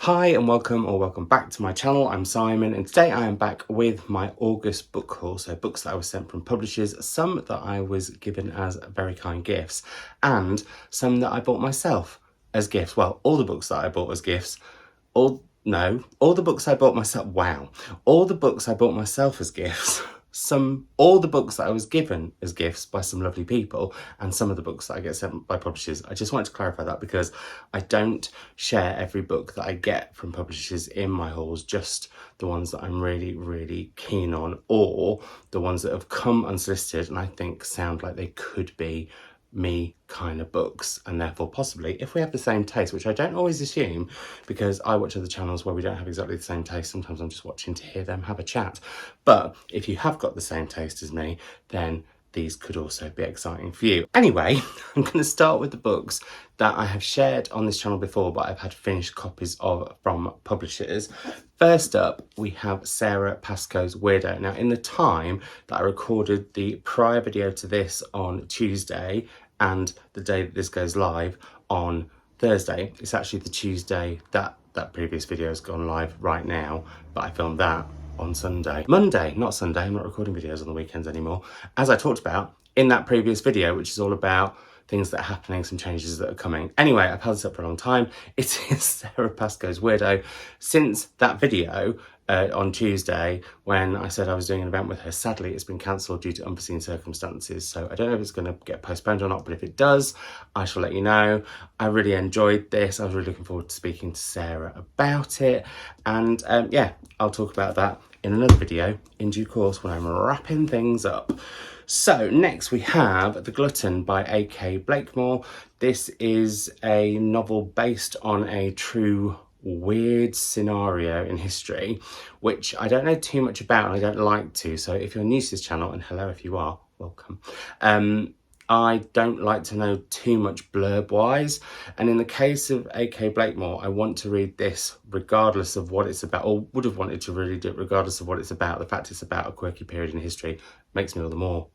Hi and welcome back to my channel. I'm Simon and today I am back with my August book haul. So books that I was sent from publishers, some that I was given as very kind gifts and some that I bought myself as gifts. Well, all the books that I bought as gifts, all the books I bought myself, all the books I bought myself as gifts. All the books that I was given as gifts by some lovely people and some of the books that I get sent by publishers. I just wanted to clarify that because I don't share every book that I get from publishers in my hauls, just the ones that I'm really keen on or the ones that have come unsolicited and I think sound like they could be me kind of books, and therefore possibly if we have the same taste, which I don't always assume because I watch other channels where we don't have exactly the same taste. Sometimes I'm just watching to hear them have a chat, but if you have got the same taste as me, then these could also be exciting for you. Anyway, I'm going to start with the books that I have shared on this channel before, but I've had finished copies of from publishers. First up, we have Sara Pascoe's Weirdo. Now, in the time that I recorded the prior video to this on Tuesday and the day that this goes live on Thursday, it's actually the Tuesday that that previous video has gone live right now, but I filmed that on Monday, not Sunday. I'm not recording videos on the weekends anymore. As I talked about in that previous video, which is all about things that are happening, some changes that are coming. Anyway, I've held this up for a long time. It is Sara Pascoe's Weirdo. Since that video on Tuesday, when I said I was doing an event with her, sadly it's been cancelled due to unforeseen circumstances. So I don't know if it's going to get postponed or not, but if it does, I shall let you know. I really enjoyed this. I was really looking forward to speaking to Sara about it. And yeah, I'll talk about that in another video in due course when I'm wrapping things up. So next we have The Glutton by A.K. Blakemore. This is a novel based on a true weird scenario in history, which I don't know too much about and I don't like to. So if you're new to this channel, and hello if you are, welcome. I don't like to know too much blurb wise, and in the case of A.K. Blakemore, I want to read this regardless of what it's about, or would have wanted to read it regardless of what it's about. The fact it's about a quirky period in history makes me all the more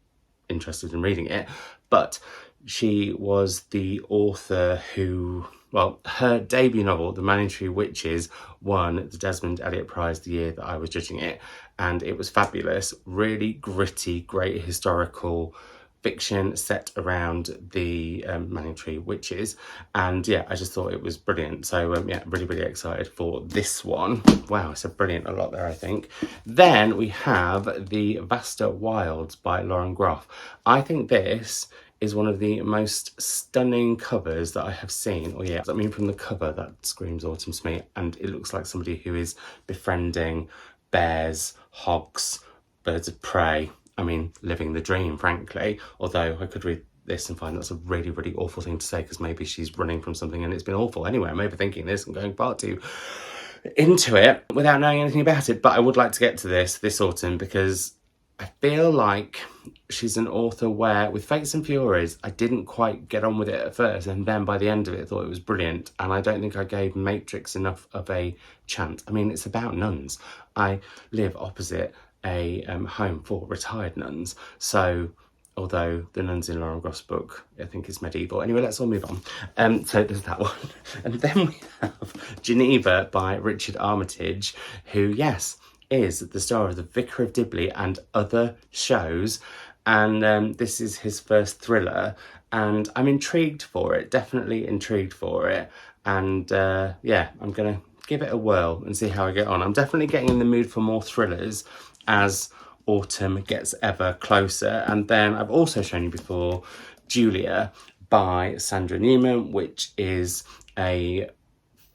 interested in reading it. But she was the author who, well, her debut novel, The Manningtree Witches, won the Desmond Elliott Prize the year that I was judging it, and it was fabulous. Really gritty, great historical fiction set around the Manningtree Witches, and yeah, I just thought it was brilliant. So yeah, really excited for this one. Wow, I said brilliant a lot there, I think. Then we have The Vaster Wilds by Lauren Groff. I think this is one of the most stunning covers that I have seen. Oh yeah, I mean, from the cover that screams autumn to me, and it looks like somebody who is befriending bears, hogs, birds of prey. I mean, living the dream, frankly, although I could read this and find that's a really awful thing to say because maybe she's running from something and it's been awful. Anyway, I'm overthinking this and going far too into it without knowing anything about it, but I would like to get to this autumn because I feel like she's an author where with Fates and Furies, I didn't quite get on with it at first, and then by the end of it, I thought it was brilliant, and I don't think I gave Matrix enough of a chance. I mean, it's about nuns. I live opposite a home for retired nuns, so although the nuns in Lauren Groff's book, I think it's medieval. Anyway, let's all move on. So there's that one. And then we have Geneva by Richard Armitage, who, yes, is the star of The Vicar of Dibley and other shows. And this is his first thriller. And I'm intrigued for it, definitely intrigued for it. And yeah, I'm going to give it a whirl and see how I get on. I'm definitely getting in the mood for more thrillers as autumn gets ever closer. And then I've also shown you before Julia by Sandra Newman, which is a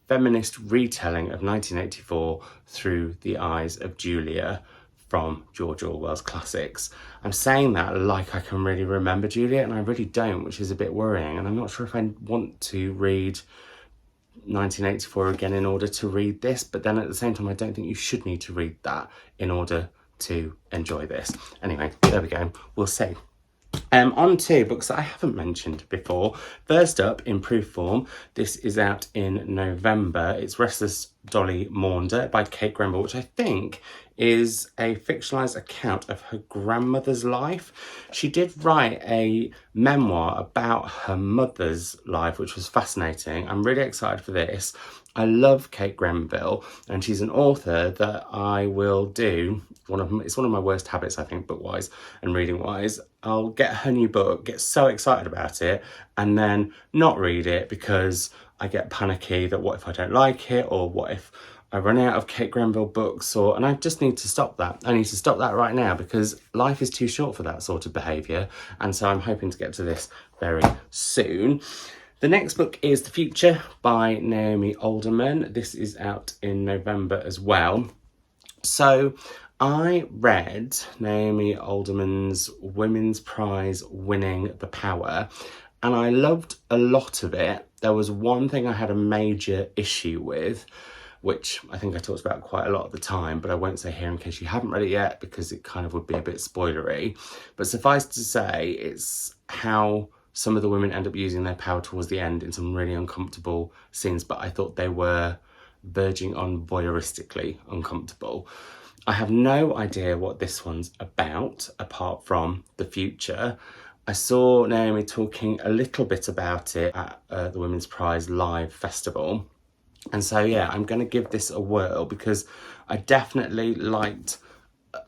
feminist retelling of 1984 through the eyes of Julia from George Orwell's classics. I'm saying that like I can really remember Julia, and I really don't, which is a bit worrying. And I'm not sure if I want to read 1984 again in order to read this, but then at the same time, I don't think you should need to read that in order to enjoy this. Anyway, there we go. We'll see. On to books that I haven't mentioned before. First up, in proof form, this is out in November. It's Restless, Dolly, Maunder by Kate Grenville, which I think is a fictionalised account of her grandmother's life. She did write a memoir about her mother's life, which was fascinating. I'm really excited for this. I love Kate Grenville, and she's an author that I will do. It's one of my worst habits, I think, book-wise and reading-wise. I'll get her new book, get so excited about it, and then not read it because I get panicky that what if I don't like it, or what if I run out of Kate Grenville books, and I just need to stop that. I need to stop that right now because life is too short for that sort of behaviour, and so I'm hoping to get to this very soon. The next book is The Future by Naomi Alderman. This is out in November as well. So I read Naomi Alderman's Women's Prize winning The Power, and I loved a lot of it. There was one thing I had a major issue with, which I think I talked about quite a lot at the time, but I won't say here in case you haven't read it yet because it kind of would be a bit spoilery. But suffice to say, it's how some of the women end up using their power towards the end in some really uncomfortable scenes, but I thought they were verging on voyeuristically uncomfortable. I have no idea what this one's about, apart from the future. I saw Naomi talking a little bit about it at the Women's Prize Live Festival. And so, yeah, I'm going to give this a whirl because I definitely liked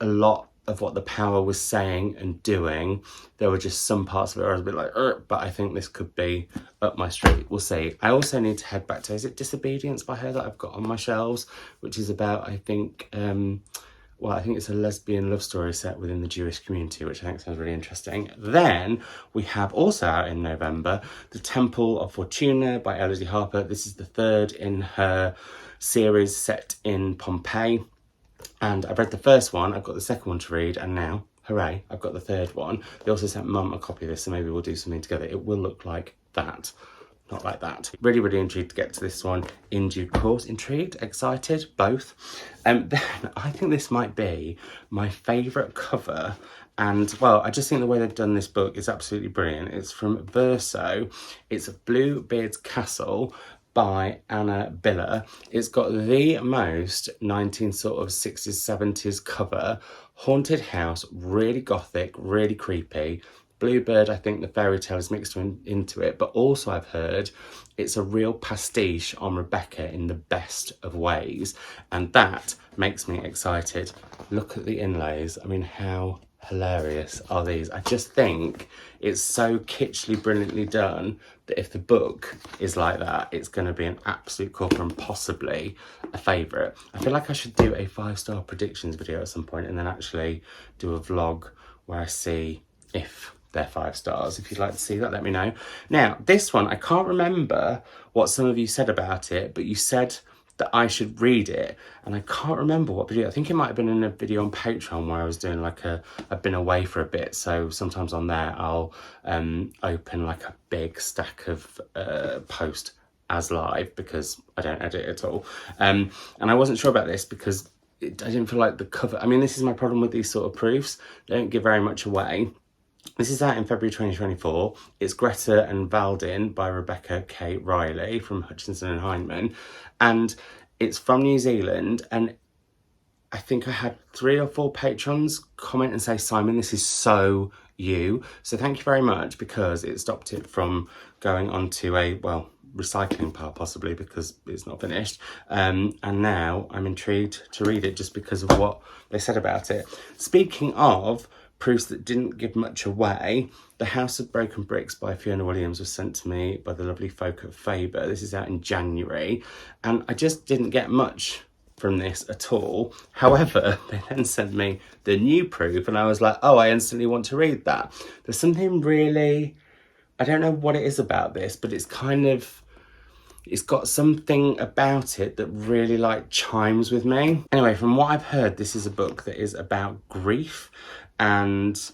a lot of what the power was saying and doing. There were just some parts of it where I was a bit like, but I think this could be up my street. We'll see. I also need to head back to, is it Disobedience by her that I've got on my shelves, which is about, I think, I think it's a lesbian love story set within the Jewish community, which I think sounds really interesting. Then we have also out in November, The Temple of Fortuna by Elodie Harper. This is the third in her series set in Pompeii. And I've read the first one, I've got the second one to read, and now, hooray, I've got the third one. They also sent Mum a copy of this, so maybe we'll do something together. It will look like that, not like that. Really, really intrigued to get to this one in due course. Intrigued, excited, both. Then I think this might be my favourite cover. And, well, I just think the way they've done this book is absolutely brilliant. It's from Verso. It's Bluebeard's Castle by Anna Biller. It's got the most 60s, 70s cover. Haunted house, really gothic, really creepy. Bluebeard, I think the fairy tale is mixed into it, but also I've heard it's a real pastiche on Rebecca in the best of ways, and that makes me excited. Look at the inlays. I mean, how hilarious are these? I just think it's so kitschly brilliantly done that if the book is like that, it's going to be an absolute corker and possibly a favourite. I feel like I should do a 5-star predictions video at some point and then actually do a vlog where I see if they're 5 stars. If you'd like to see that, let me know. Now, this one, I can't remember what some of you said about it, but you said that I should read it, and I can't remember what video. I think it might have been in a video on Patreon where I was doing like I've been away for a bit, so sometimes on there I'll open like a big stack of post as live because I don't edit at all. And I wasn't sure about this because I didn't feel like the cover, I mean, this is my problem with these sort of proofs. They don't give very much away. This is out in February 2024. It's Greta and Valdin by Rebecca K. Reilly from Hutchinson and Heinemann. And it's from New Zealand. And I think I had 3 or 4 patrons comment and say, Simon, this is so you. So thank you very much, because it stopped it from going on to a, recycling part possibly because it's not finished. And now I'm intrigued to read it just because of what they said about it. Speaking of proofs that didn't give much away, The House of Broken Bricks by Fiona Williams was sent to me by the lovely folk at Faber. This is out in January, and I just didn't get much from this at all. However, they then sent me the new proof, and I was like, oh, I instantly want to read that. There's something really, I don't know what it is about this, but it's got something about it that really chimes with me. Anyway, from what I've heard, this is a book that is about grief and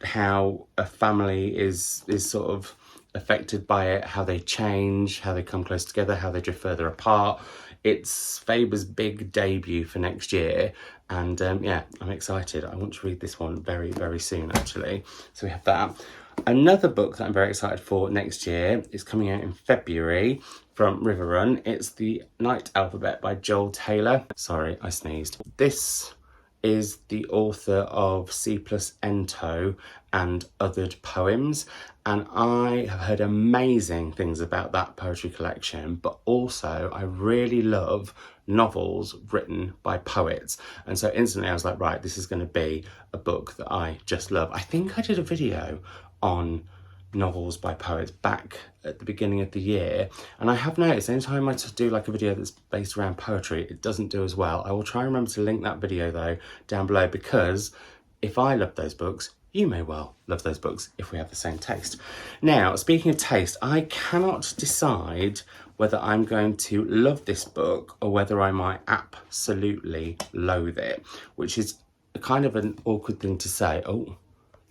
how a family is sort of affected by it, how they change, how they come close together, how they drift further apart. It's Faber's big debut for next year, and yeah, I'm excited. I want to read this one very, very soon, actually. So we have that. Another book that I'm very excited for next year is coming out in February from River Run. It's The Night Alphabet by Joelle Taylor. Sorry, I sneezed. This is the author of C plus Ento and Othered Poems, and I have heard amazing things about that poetry collection, but also I really love novels written by poets. And so instantly I was like, right, this is going to be a book that I just love. I think I did a video on novels by poets back at the beginning of the year, and I have noticed anytime I do like a video that's based around poetry, it doesn't do as well. I will try and remember to link that video though down below, because if I love those books, you may well love those books if we have the same taste. Now, speaking of taste, I cannot decide whether I'm going to love this book or whether I might absolutely loathe it, which is kind of an awkward thing to say. Oh,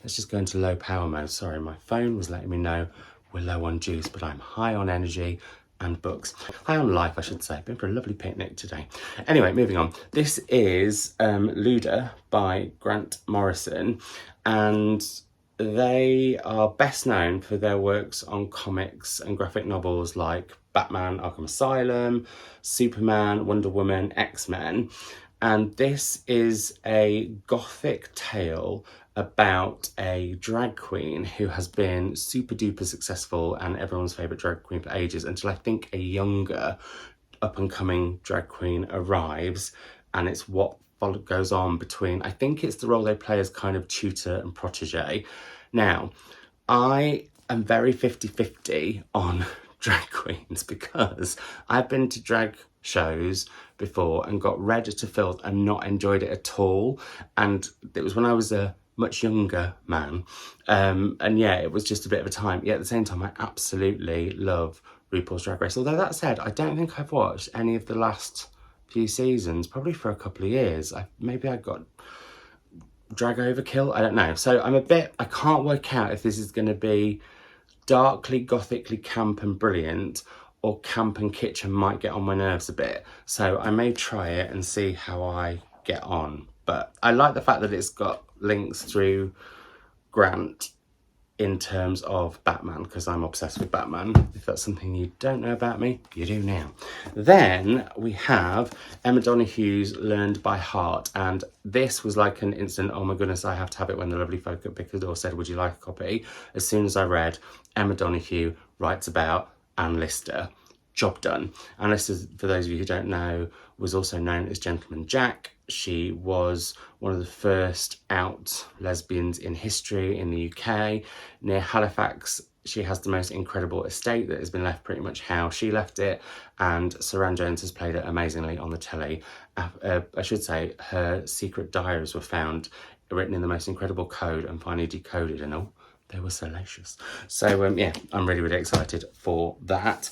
let's just go into low power mode. Sorry, my phone was letting me know we're low on juice, but I'm high on energy and books. High on life, I should say. Been for a lovely picnic today. Anyway, moving on. This is Luda by Grant Morrison, and they are best known for their works on comics and graphic novels like Batman Arkham Asylum, Superman, Wonder Woman, X-Men. And this is a gothic tale about a drag queen who has been super duper successful and everyone's favourite drag queen for ages, until I think a younger up and coming drag queen arrives, and it's what goes on between, I think it's the role they play as kind of tutor and protege. Now, I am very 50-50 on drag queens, because I've been to drag shows before and got read to filth and not enjoyed it at all, and it was when I was a much younger man, and yeah, it was just a bit of a time. Yet at the same time, I absolutely love RuPaul's Drag Race. Although that said, I don't think I've watched any of the last few seasons, probably for a couple of years. Maybe I got drag overkill, I don't know. So I can't work out if this is going to be darkly, gothically camp and brilliant, or camp and kitsch and might get on my nerves a bit. So I may try it and see how I get on. But I like the fact that it's got links through Grant in terms of Batman, because I'm obsessed with Batman. If that's something you don't know about me, you do now. Then we have Emma Donoghue's Learned by Heart, and this was like an instant, oh my goodness, I have to have it, when the lovely folk at Picador said, would you like a copy? As soon as I read Emma Donoghue writes about Ann Lister, job done. Ann Lister, for those of you who don't know, was also known as Gentleman Jack. She was one of the first out lesbians in history in the UK. Near Halifax, she has the most incredible estate that has been left pretty much how she left it, and Saran Jones has played it amazingly on the telly. I should say her secret diaries were found written in the most incredible code and finally decoded, and all. They were salacious. So, yeah, I'm really, really excited for that.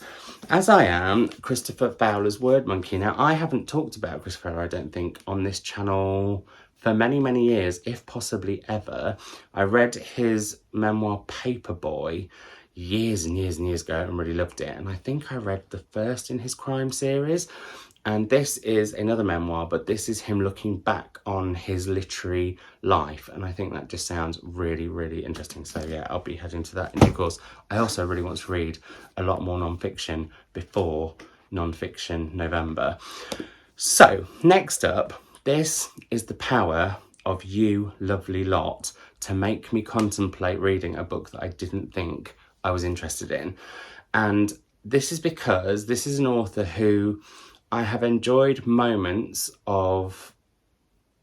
As I am Christopher Fowler's Word Monkey. Now, I haven't talked about Christopher Fowler, I don't think, on this channel for many, many years, if possibly ever. I read his memoir Paperboy years and years and years ago and really loved it. And I think I read the first in his crime series. And this is another memoir, but this is him looking back on his literary life. And I think that just sounds really, really interesting. So yeah, I'll be heading to that in due course. I also really want to read a lot more non-fiction before non-fiction November. So next up, this is the power of you lovely lot to make me contemplate reading a book that I didn't think I was interested in. And this is because this is an author who I have enjoyed moments of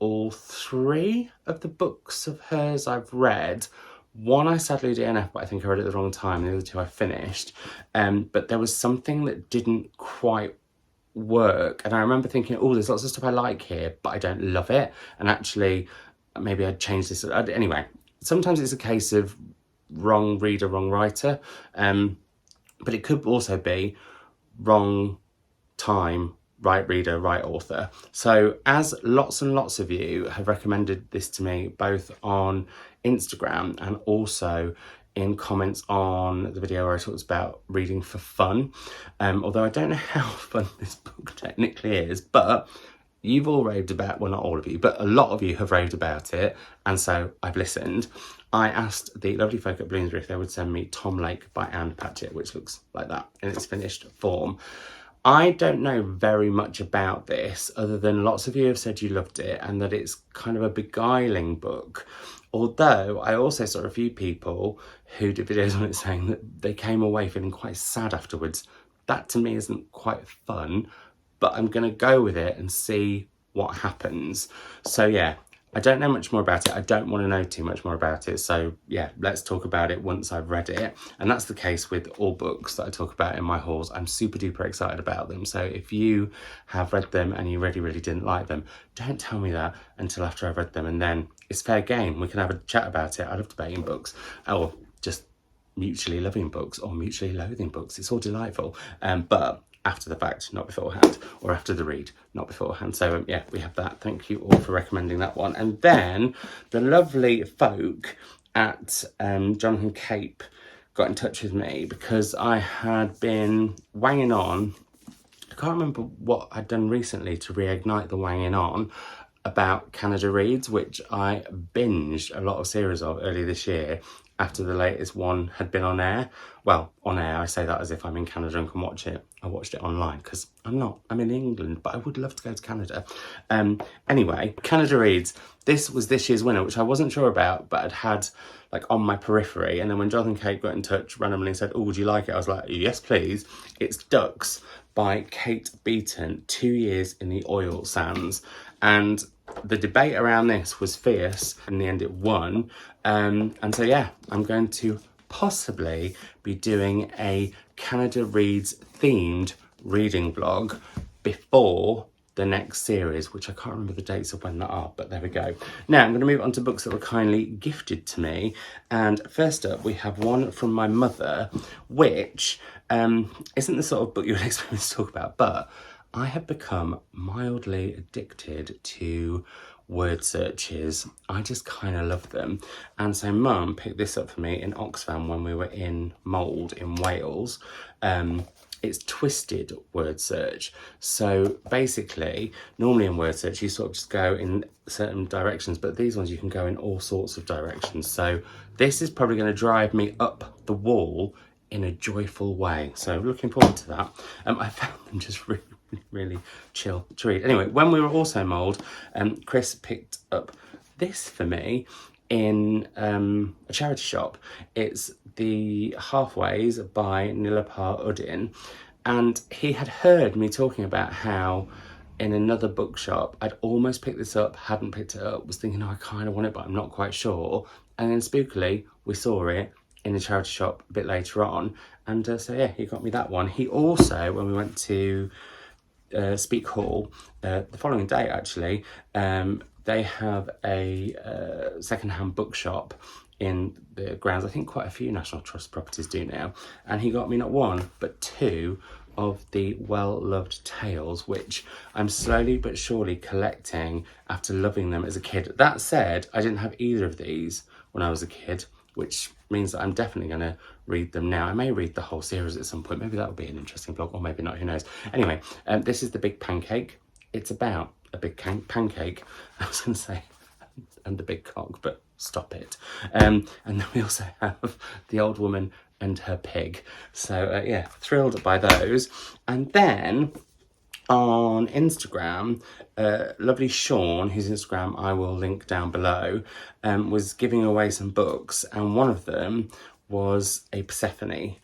all three of the books of hers I've read. One I sadly DNF, but I think I read it at the wrong time. The other two I finished. But there was something that didn't quite work. And I remember thinking, oh, there's lots of stuff I like here, but I don't love it. And actually, maybe I'd change this. Anyway, sometimes it's a case of wrong reader, wrong writer. But it could also be wrong time, right reader, right author. So as lots and lots of you have recommended this to me, both on Instagram and also in comments on the video where I talked about reading for fun, although I don't know how fun this book technically is, but you've all raved about, well, not all of you, but a lot of you have raved about it, and so I've listened. I asked the lovely folk at Bloomsbury if they would send me Tom Lake by Ann Patchett, which looks like that in its finished form. I don't know very much about this other than lots of you have said you loved it and that it's kind of a beguiling book. Although I also saw a few people who did videos on it saying that they came away feeling quite sad afterwards. That to me isn't quite fun, but I'm going to go with it and see what happens. So yeah, I don't know much more about it. I don't want to know too much more about it. So yeah, let's talk about it once I've read it. And that's the case with all books that I talk about in my hauls. I'm super duper excited about them. So if you have read them and you really, really didn't like them, don't tell me that until after I've read them. And then it's fair game. We can have a chat about it. I love debating books, or just mutually loving books or mutually loathing books. It's all delightful. But after the fact, not beforehand, or after the read, not beforehand. So yeah, we have that. Thank you all for recommending that one. And then the lovely folk at Jonathan Cape got in touch with me because I had been wanging on. I can't remember what I'd done recently to reignite the wanging on about Canada Reads, which I binged a lot of series of earlier this year after the latest one had been on air. Well, on air, I say that as if I'm in Canada and can watch it. I watched it online because I'm not. I'm in England, but I would love to go to Canada. Anyway, Canada Reads. This was this year's winner, which I wasn't sure about, but I'd had like on my periphery. And then when Jonathan Kate got in touch randomly and said, "Oh, would you like it?" I was like, "Yes, please." It's Ducks by Kate Beaton, 2 years in the oil sands. And the debate around this was fierce. In the end, it won. And so, yeah, I'm going to possibly be doing a Canada Reads themed reading vlog before the next series, which I can't remember the dates of when that are, but there we go. Now I'm going to move on to books that were kindly gifted to me. And first up, we have one from my mother, which isn't the sort of book you would expect me to talk about, but I have become mildly addicted to word searches. I just kind of love them. And so Mum picked this up for me in Oxfam when we were in Mould in Wales. It's twisted word search. So basically, normally in word search, you sort of just go in certain directions, but these ones you can go in all sorts of directions. So this is probably going to drive me up the wall in a joyful way. So looking forward to that. I found them just really chill to read. Anyway, when we were also Mould, Chris picked up this for me in a charity shop. It's The Halfways by Nilopar Udin, and he had heard me talking about how in another bookshop I'd almost picked this up, hadn't picked it up, was thinking, oh, I kind of want it, but I'm not quite sure. And then spookily, we saw it in a charity shop a bit later on. And so yeah, he got me that one. He also, when we went to Speak Hall, the following day actually, they have a second-hand bookshop in the grounds. I think quite a few National Trust properties do now. And he got me not one, but two of the well-loved tales, which I'm slowly but surely collecting after loving them as a kid. That said, I didn't have either of these when I was a kid, which means that I'm definitely going to read them now. I may read the whole series at some point. Maybe that would be an interesting vlog, or maybe not, who knows. Anyway, this is The Big Pancake. It's about a big pancake. I was going to say, and the big cock, but stop it. And then we also have The Old Woman and Her Pig. So yeah, thrilled by those. And then on Instagram, lovely Sean, whose Instagram I will link down below, was giving away some books, and one of them was a Persephone,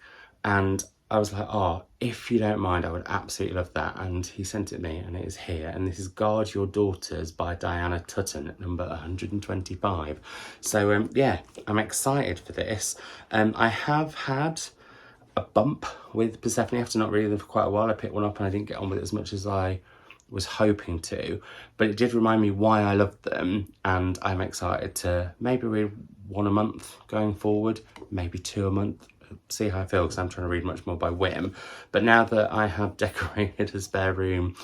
and I was like, oh, if you don't mind, I would absolutely love that. And he sent it me, and it is here. And this is Guard Your Daughters by Diana Tutton at number 125. So yeah, I'm excited for this. I have had a bump with Persephone after not reading them for quite a while. I picked one up and I didn't get on with it as much as I was hoping to, but it did remind me why I loved them, and I'm excited to maybe read one a month going forward, maybe two a month, see how I feel, because I'm trying to read much more by whim. But now that I have decorated a spare room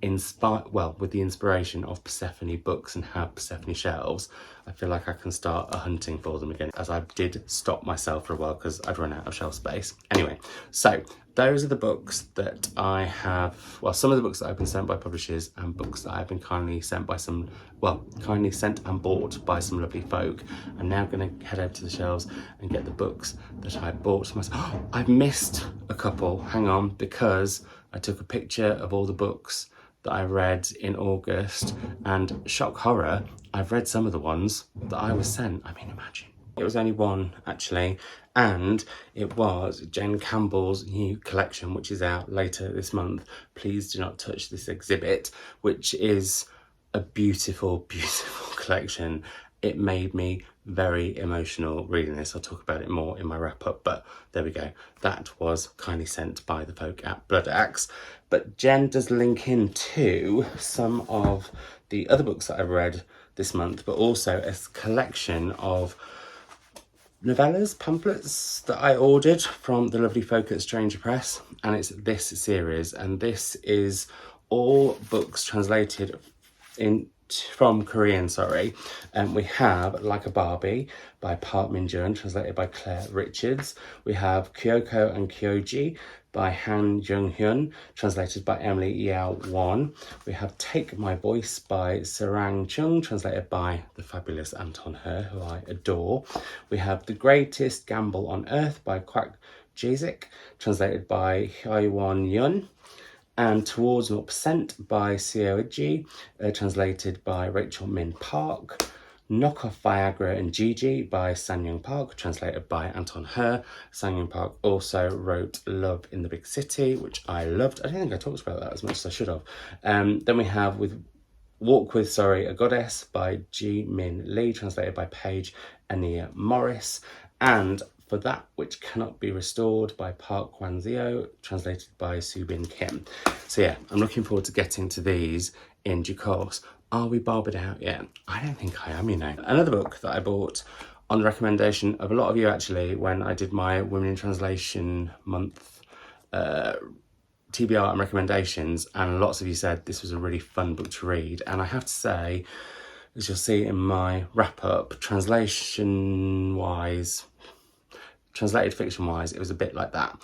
with the inspiration of Persephone books and have Persephone shelves, I feel like I can start a hunting for them again, as I did stop myself for a while because I'd run out of shelf space. Anyway, so those are the books that I have, well, some of the books that I've been sent by publishers, and books that I've been kindly sent and bought by some lovely folk. I'm now going to head over to the shelves and get the books that I bought myself. Oh, I've missed a couple, hang on, because I took a picture of all the books that I read in August, and shock horror, I've read some of the ones that I was sent. I mean, imagine. It was only one, actually, and it was Jane Campbell's new collection, which is out later this month. Please Do Not Touch This Exhibit, which is a beautiful, beautiful collection. It made me very emotional reading this. I'll talk about it more in my wrap up, but there we go. That was kindly sent by the folk at Blood Axe. But Jen does link in to some of the other books that I've read this month, but also a collection of novellas, pamphlets that I ordered from the lovely folk at Stranger Press, and it's this series, and this is all books translated from Korean, and we have Like a Barbie by Park Min-jun, translated by Claire Richards. We have Kyoko and Kyoji by Han Jung-hyun, translated by Emily Yao Won. We have Take My Voice by Sarang Chung, translated by the fabulous Anton Her, who I adore. We have The Greatest Gamble on Earth by Kwak Jazik, translated by Hyewon Yun. And Towards 0% by Seoji, translated by Rachel Min Park. Knock Off Viagra and Gigi by Sang-young Park, translated by Anton Her. Sang-young Park also wrote Love in the Big City, which I loved. I don't think I talked about that as much as I should have. Then we have Walk With a Goddess by Ji Min Lee, translated by Paige Ania Morris. And For That Which Cannot Be Restored by Park Kwan-seo, translated by Subin Kim. So yeah, I'm looking forward to getting to these in due course. Are we barbered out yet? I don't think I am, you know. Another book that I bought on the recommendation of a lot of you, actually, when I did my Women in Translation month TBR and recommendations, and lots of you said this was a really fun book to read. And I have to say, as you'll see in my wrap-up, translation-wise, translated fiction-wise, it was a bit like that.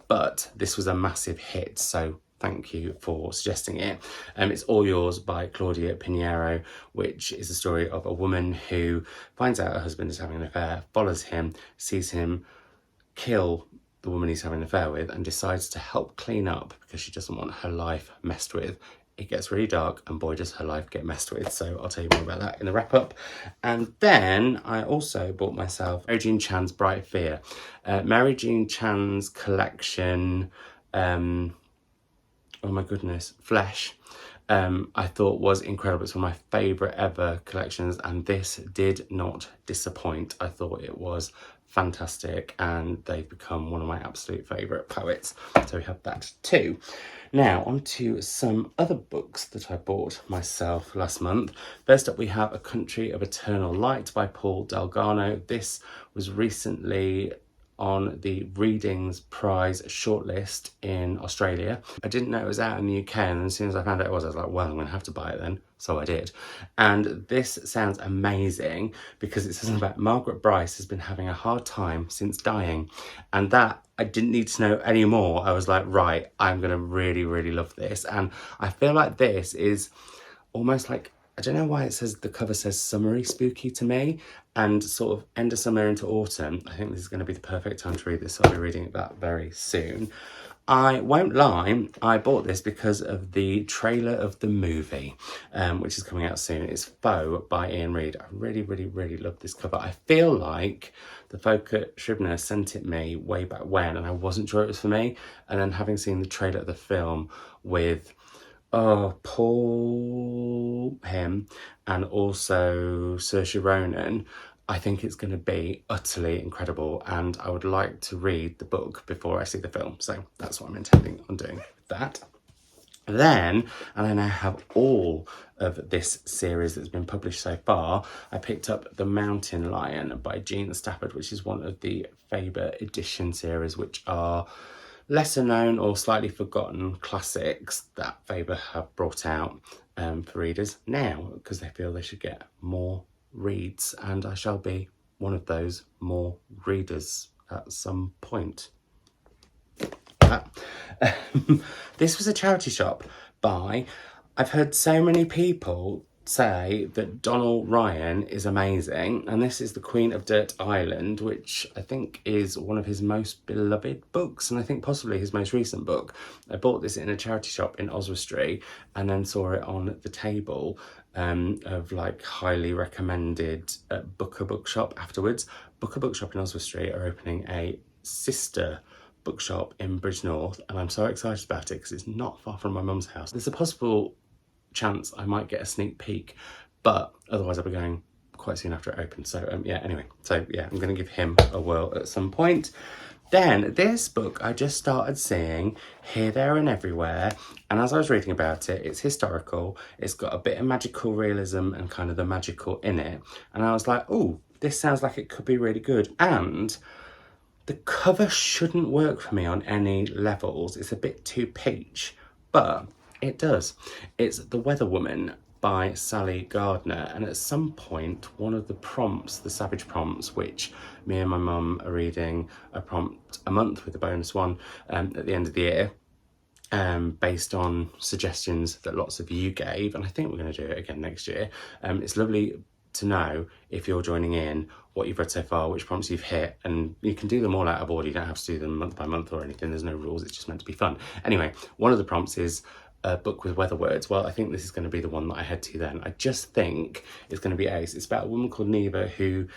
But this was a massive hit, so thank you for suggesting it. It's All Yours by Claudia Pinheiro, which is the story of a woman who finds out her husband is having an affair, follows him, sees him kill the woman he's having an affair with, and decides to help clean up because she doesn't want her life messed with. It gets really dark, and boy, does her life get messed with. So I'll tell you more about that in the wrap up. And then I also bought myself Mary Jean Chan's Bright Fear. Mary Jean Chan's collection, oh my goodness, Flesh, I thought was incredible. It's one of my favourite ever collections, and this did not disappoint. I thought it was fantastic, and they've become one of my absolute favourite poets. So we have that too. Now, on to some other books that I bought myself last month. First up, we have A Country of Eternal Light by Paul Delgado. This was recently on the Readings Prize shortlist in Australia. I didn't know it was out in the UK, and as soon as I found out it was, I was like, well, I'm going to have to buy it then. So I did. And this sounds amazing because it says about Margaret Bryce has been having a hard time since dying. And that, I didn't need to know any more. I was like, right, I'm going to really, really love this. And I feel like this is almost like, I don't know why it says, the cover says summery spooky to me, and sort of end of summer into autumn. I think this is going to be the perfect time to read this, so I'll be reading that very soon. I won't lie, I bought this because of the trailer of the movie, which is coming out soon. It's Foe by Ian Reid. I really, really, really love this cover. I feel like the folk at Scribner sent it me way back when, and I wasn't sure it was for me. And then having seen the trailer of the film with Paul, him, and also Saoirse Ronan, I think it's going to be utterly incredible, and I would like to read the book before I see the film. So that's what I'm intending on doing with that. Then, and I now have all of this series that's been published so far, I picked up The Mountain Lion by Jean Stafford, which is one of the Faber edition series, which are lesser known or slightly forgotten classics that Faber have brought out for readers now, because they feel they should get more reads, and I shall be one of those more readers at some point. This was a charity shop by, I've heard so many people say that Donal Ryan is amazing, and this is The Queen of Dirt Island, which I think is one of his most beloved books, and I think possibly his most recent book. I bought this in a charity shop in Oswestry and then saw it on the table of like highly recommended Booker Bookshop afterwards. Booker Bookshop in Oswestry are opening a sister bookshop in Bridgnorth, and I'm so excited about it because it's not far from my mum's house. There's a possible chance I might get a sneak peek, but otherwise I'll be going quite soon after it opens. So yeah, anyway, so yeah, I'm going to give him a whirl at some point. Then this book I just started seeing here, there and everywhere, and as I was reading about it, it's historical, it's got a bit of magical realism and kind of the magical in it, and I was like, oh, this sounds like it could be really good. And the cover shouldn't work for me on any levels, it's a bit too peach, but it does. It's The Weather Woman by Sally Gardner, and at some point one of the prompts, the Savage prompts, which me and my mum are reading a prompt a month with a bonus one at the end of the year, based on suggestions that lots of you gave, and I think we're going to do it again next year. It's lovely to know if you're joining in what you've read so far, which prompts you've hit, and you can do them all out of order. You don't have to do them month by month or anything. There's no rules, it's just meant to be fun. Anyway, one of the prompts is a book with weather words. Well, I think this is going to be the one that I head to then. I just think it's going to be ace. It's about a woman called Neva who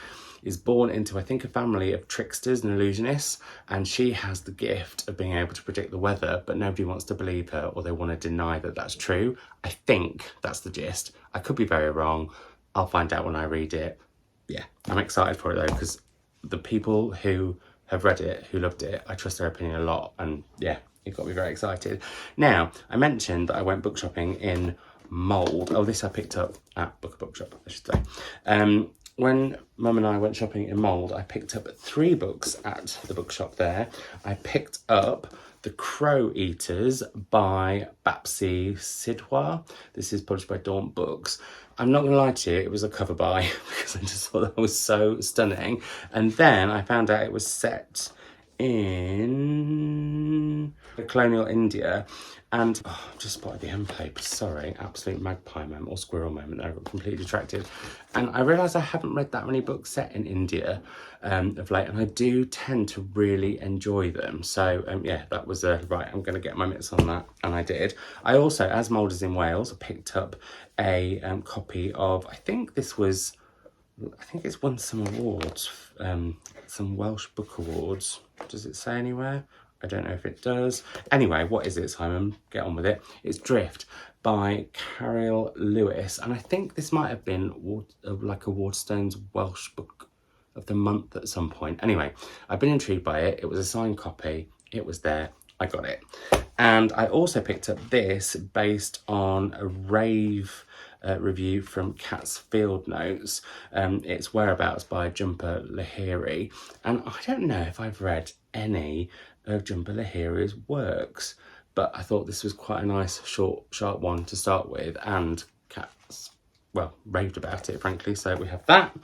is born into, I think, a family of tricksters and illusionists, and she has the gift of being able to predict the weather, but nobody wants to believe her, or they want to deny that that's true. I think that's the gist. I could be very wrong. I'll find out when I read it. Yeah, I'm excited for it though, because the people who have read it, who loved it, I trust their opinion a lot, and yeah, you've got to be very excited. Now, I mentioned that I went book shopping in Mould. Oh, this I picked up at Booker Bookshop, I should say. When Mum and I went shopping in Mould, I picked up 3 books at the bookshop there. I picked up The Crow Eaters by Bapsi Sidhwa. This is published by Daunt Books. I'm not going to lie to you, it was a cover buy because I just thought that was so stunning. And then I found out it was set in colonial India, and I've just spotted the end paper, sorry, absolute magpie moment or squirrel moment there, I got completely distracted. And I realised I haven't read that many books set in India of late, and I do tend to really enjoy them. So yeah, that was right, I'm going to get my mitts on that, and I did. I also, as Mould is in Wales, picked up a copy of, I think it's won some awards, some Welsh Book Awards. Does it say anywhere? I don't know if it does. Anyway, what is it, Simon? Get on with it. It's Drift by Carol Lewis, and I think this might have been like a Waterstone's Welsh Book of the Month at some point. Anyway, I've been intrigued by it. It was a signed copy. It was there. I got it. And I also picked up this based on a rave review from Cat's Field Notes. It's Whereabouts by Jhumpa Lahiri, and I don't know if I've read any of Jhumpa Lahiri's works, but I thought this was quite a nice, short, sharp one to start with, and Cat's, well, raved about it, frankly, so we have that.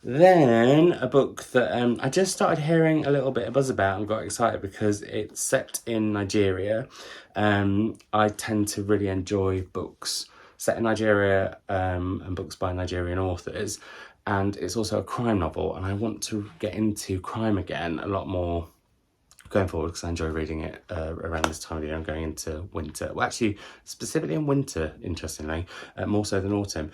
Then a book that I just started hearing a little bit of buzz about and got excited because it's set in Nigeria. I tend to really enjoy books set in Nigeria and books by Nigerian authors, and it's also a crime novel, and I want to get into crime again a lot more going forward because I enjoy reading it around this time of year. I'm going into winter, well actually specifically in winter, interestingly, more so than autumn.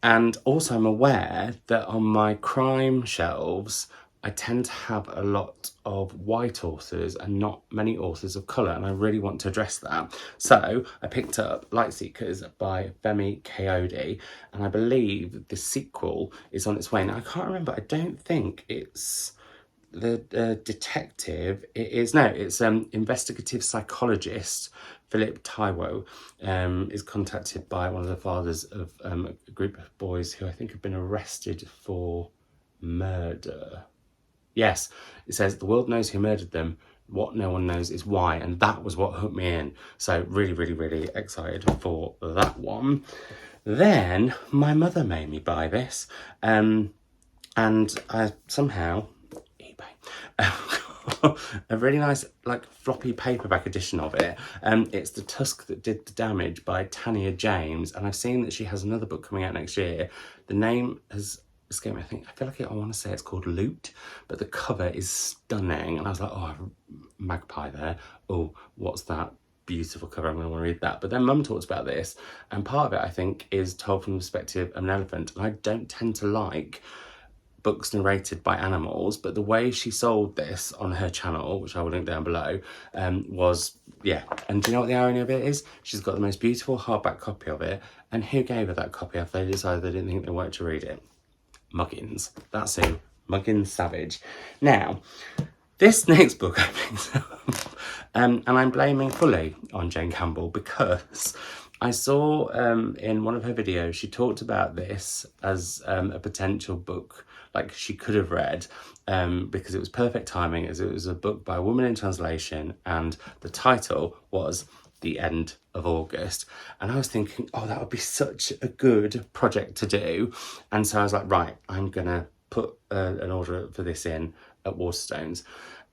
And also I'm aware that on my crime shelves I tend to have a lot of white authors and not many authors of colour, and I really want to address that. So I picked up Light Seekers by Femi Kayode, and I believe the sequel is on its way. Now I can't remember, I don't think it's the detective. It's investigative psychologist Philip Taiwo is contacted by one of the fathers of a group of boys who I think have been arrested for murder. Yes, it says the world knows who murdered them. What no one knows is why, and that was what hooked me in. So really, really, really excited for that one. Then my mother made me buy this, and I somehow eBay. a really nice, like, floppy paperback edition of it. It's The Tusk That Did the Damage by Tanya James, and I've seen that she has another book coming out next year. The name has escaped me. I feel like I want to say it's called Loot, but the cover is stunning, and I was like, oh, magpie there. Oh, what's that? Beautiful cover, I'm going to want to read that. But then Mum talks about this, and part of it I think is told from the perspective of an elephant, and I don't tend to like books narrated by animals, but the way she sold this on her channel, which I will link down below, was, yeah. And do you know what the irony of it is? She's got the most beautiful hardback copy of it, and who gave her that copy after they decided they didn't think they wanted to read it? Muggins. That's who. Muggins Savage. Now, this next book I picked up, and I'm blaming fully on Jane Campbell, because I saw in one of her videos, she talked about this as a potential book, like she could have read, because it was perfect timing, as it was a book by a woman in translation, and the title was The End of August. And I was thinking, oh, that would be such a good project to do. And so I was like, right, I'm gonna put an order for this in at Waterstones.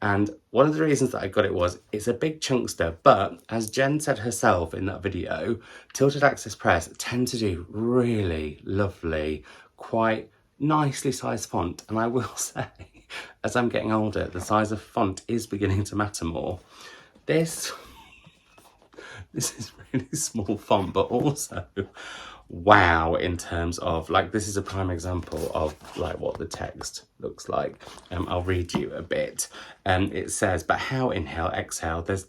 And one of the reasons that I got it was, it's a big chunkster, but as Jen said herself in that video, Tilted Access Press tend to do really lovely, quite nicely sized font. And I will say, as I'm getting older, the size of font is beginning to matter more. This is really small font, but also wow, in terms of, like, this is a prime example of like what the text looks like. I'll read you a bit. It says, but how inhale, exhale, there's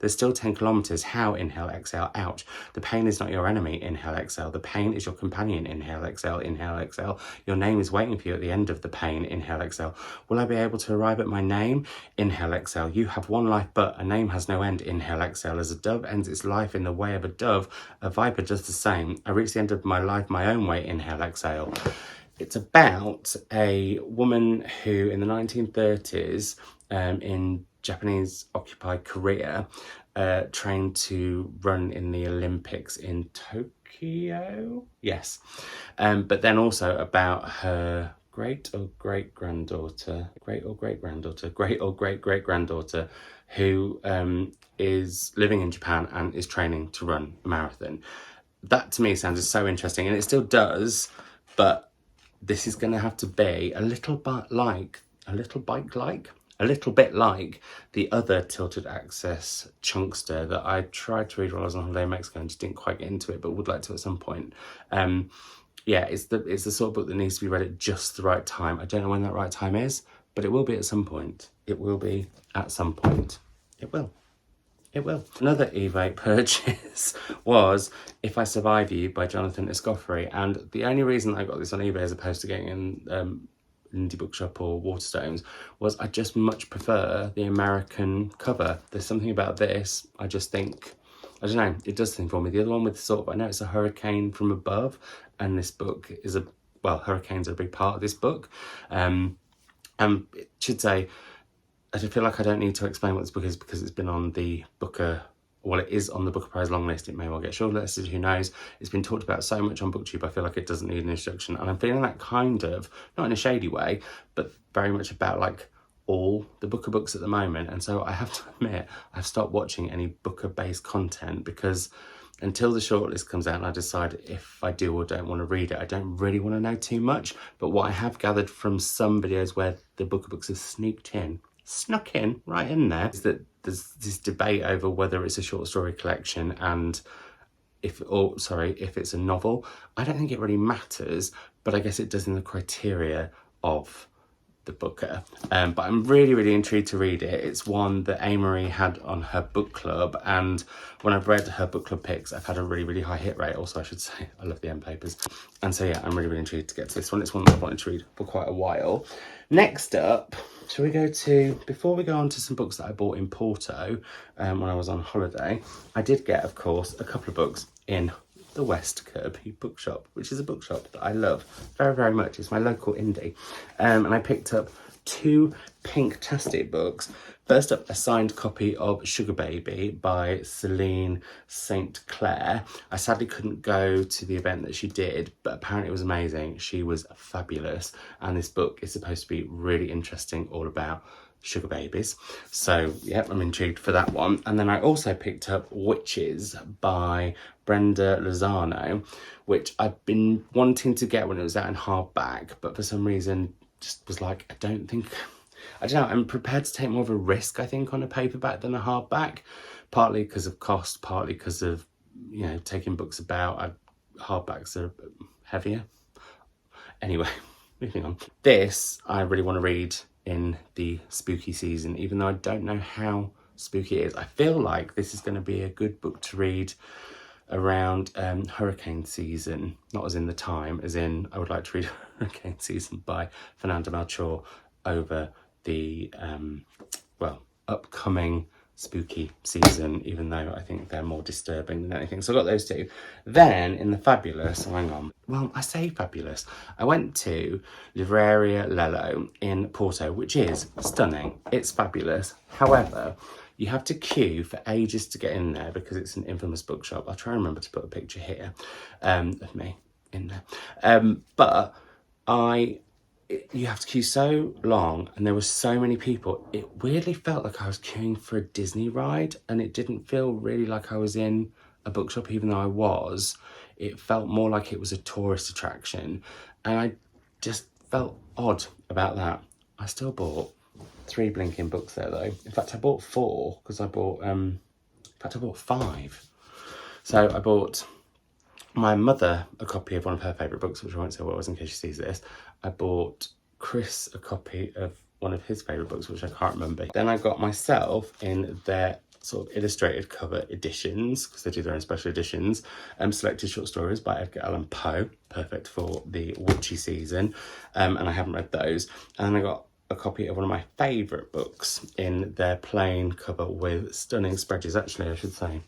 still 10 kilometers. How inhale, exhale, ouch. The pain is not your enemy, inhale, exhale. The pain is your companion, inhale, exhale, inhale, exhale. Your name is waiting for you at the end of the pain, inhale, exhale. Will I be able to arrive at my name? Inhale, exhale. You have one life, but a name has no end, inhale, exhale. As a dove ends its life in the way of a dove, a viper does the same. I reach the end of my life my own way, inhale, exhale. It's about a woman who in the 1930s in Japanese occupied Korea trained to run in the Olympics in Tokyo. Yes. But then also about her great or great granddaughter who is living in Japan and is training to run a marathon. That to me sounded so interesting, and it still does, but this is going to have to be a little bit like the other Tilted Access chunkster that I tried to read while I was on holiday in Mexico and just didn't quite get into it, but would like to at some point. Yeah, it's the sort of book that needs to be read at just the right time. I don't know when that right time is, but it will be at some point. It will be at some point. It will. It will. Another eBay purchase was If I Survive You by Jonathan Escoffery, and the only reason I got this on eBay as opposed to getting in Indie Bookshop or Waterstones was I just much prefer the American cover. There's something about this, I just think, I don't know, it does something for me. The other one with sort of, I know it's a hurricane from above, and this book is hurricanes are a big part of this book. It should say, I feel like I don't need to explain what this book is because it's been on the Booker, well, it is on the Booker Prize long list. It may well get shortlisted, who knows. It's been talked about so much on BookTube, I feel like it doesn't need an introduction. And I'm feeling that kind of, not in a shady way, but very much about like all the Booker books at the moment. And so I have to admit, I've stopped watching any Booker-based content because until the shortlist comes out and I decide if I do or don't want to read it, I don't really want to know too much. But what I have gathered from some videos where the Booker books have snuck in right in there, is that there's this debate over whether it's a short story collection and if it's a novel. I don't think it really matters, but I guess it does in the criteria of the Booker. But I'm really intrigued to read it. It's one that Amory had on her book club, and when I've read her book club picks, I've had a really high hit rate. Also, I should say, I love the M papers. And so yeah, I'm really intrigued to get to this one. It's one that I've wanted to read for quite a while. Next up, shall we go to, before we go on to some books that I bought in Porto when I was on holiday, I did get, of course, a couple of books in the West Kirby bookshop, which is a bookshop that I love very much. It's my local indie. And I picked up two pink-tastic books. First up, a signed copy of Sugar Baby by Celine St. Clair. I sadly couldn't go to the event that she did, but apparently it was amazing. She was fabulous. And this book is supposed to be really interesting, all about sugar babies. So, yep, I'm intrigued for that one. And then I also picked up Witches by Brenda Lozano, which I've been wanting to get when it was out in hardback, but for some reason just was like, I don't know, I'm prepared to take more of a risk, I think, on a paperback than a hardback, partly because of cost, partly because of, you know, taking books about. Hardbacks are heavier. Anyway, moving on. This I really want to read in the spooky season, even though I don't know how spooky it is. I feel like this is going to be a good book to read around hurricane season, not as in the time, as in I would like to read Hurricane Season by Fernanda Melchor over the upcoming spooky season, even though I think they're more disturbing than anything. So I got those two. Then in the fabulous, hang on, well, I say fabulous, I went to Livraria Lello in Porto, which is stunning. It's fabulous. However, you have to queue for ages to get in there because it's an infamous bookshop. I'll try and remember to put a picture here of me in there. But you have to queue so long and there were so many people. It weirdly felt like I was queuing for a Disney ride, and it didn't feel really like I was in a bookshop, even though I was. It felt more like it was a tourist attraction, and I just felt odd about that. I still bought 3 blinking books there though. In fact, I bought 4 because I bought, I bought 5. So I bought my mother a copy of one of her favourite books, which I won't say what it was in case she sees this. I bought Chris a copy of one of his favourite books, which I can't remember. Then I got myself in their sort of illustrated cover editions, because they do their own special editions, selected short stories by Edgar Allan Poe, perfect for the witchy season, and I haven't read those. And then I got a copy of one of my favourite books in their plain cover with stunning spreads. Actually, I should say,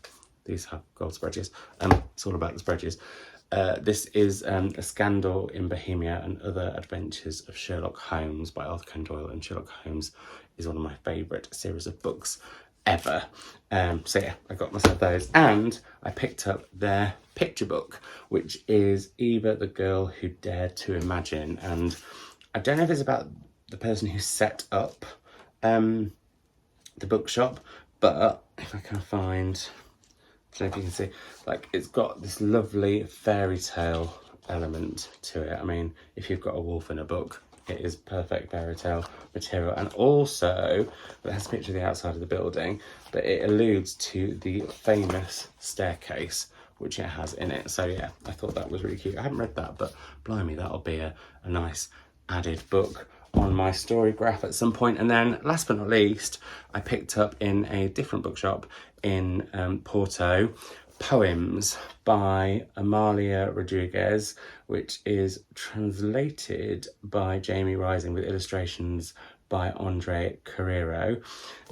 these have gold spreads. It's all about the spreads. This is A Scandal in Bohemia and Other Adventures of Sherlock Holmes by Arthur Conan Doyle, and Sherlock Holmes is one of my favourite series of books ever. So yeah, I got myself those, and I picked up their picture book, which is Eva the Girl Who Dared to Imagine, and I don't know if it's about the person who set up the bookshop, but if I can find, I don't know if you can see, like, it's got this lovely fairy tale element to it. I mean, if you've got a wolf in a book, it is perfect fairy tale material. And also, it has a picture of the outside of the building, but it alludes to the famous staircase, which it has in it. So yeah, I thought that was really cute. I haven't read that, but blimey, that'll be a nice added book on my story graph at some point. And then last but not least, I picked up in a different bookshop in Porto, Poems by Amalia Rodriguez, which is translated by Jamie Rising with illustrations by Andre Carrero.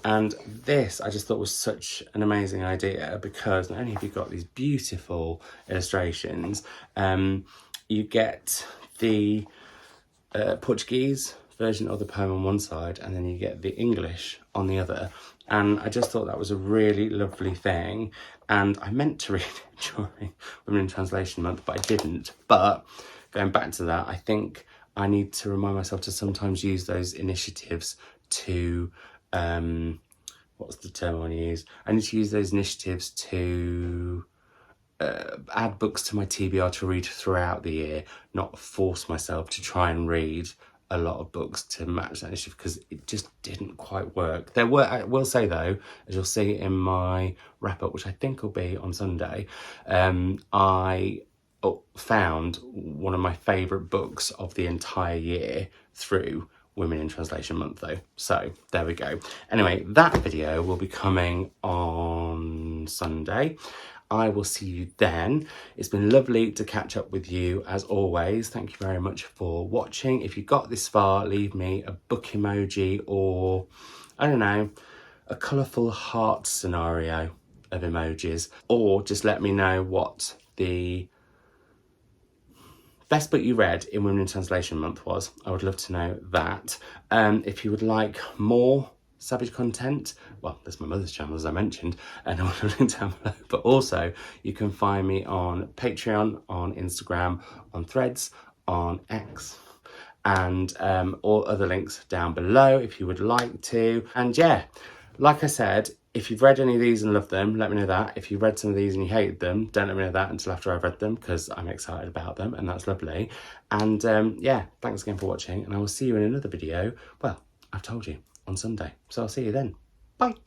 And this I just thought was such an amazing idea, because not only have you got these beautiful illustrations, you get the Portuguese version of the poem on one side, and then you get the English on the other. And I just thought that was a really lovely thing, and I meant to read it during Women in Translation Month, but I didn't. But going back to that, I think I need to remind myself to sometimes use those initiatives to what's the term I want to use? I need to use those initiatives to add books to my TBR to read throughout the year, not force myself to try and read a lot of books to match that initiative, because it just didn't quite work. There were, I will say though, as you'll see in my wrap up, which I think will be on Sunday, I found one of my favourite books of the entire year through Women in Translation Month though. So there we go. Anyway, that video will be coming on Sunday. I will see you then. It's been lovely to catch up with you as always. Thank you very much for watching. If you got this far, leave me a book emoji, or I don't know, a colourful heart scenario of emojis, or just let me know what the best book you read in Women in Translation Month was. I would love to know that. If you would like more Savage content, well, there's my mother's channel, as I mentioned, and I'll link down below. But also, you can find me on Patreon, on Instagram, on Threads, on X, and all other links down below if you would like to. And yeah, like I said, if you've read any of these and loved them, let me know that. If you've read some of these and you hated them, don't let me know that until after I've read them, because I'm excited about them and that's lovely. And yeah, thanks again for watching, and I will see you in another video. Well, I've told you, on Sunday. So I'll see you then. Bye.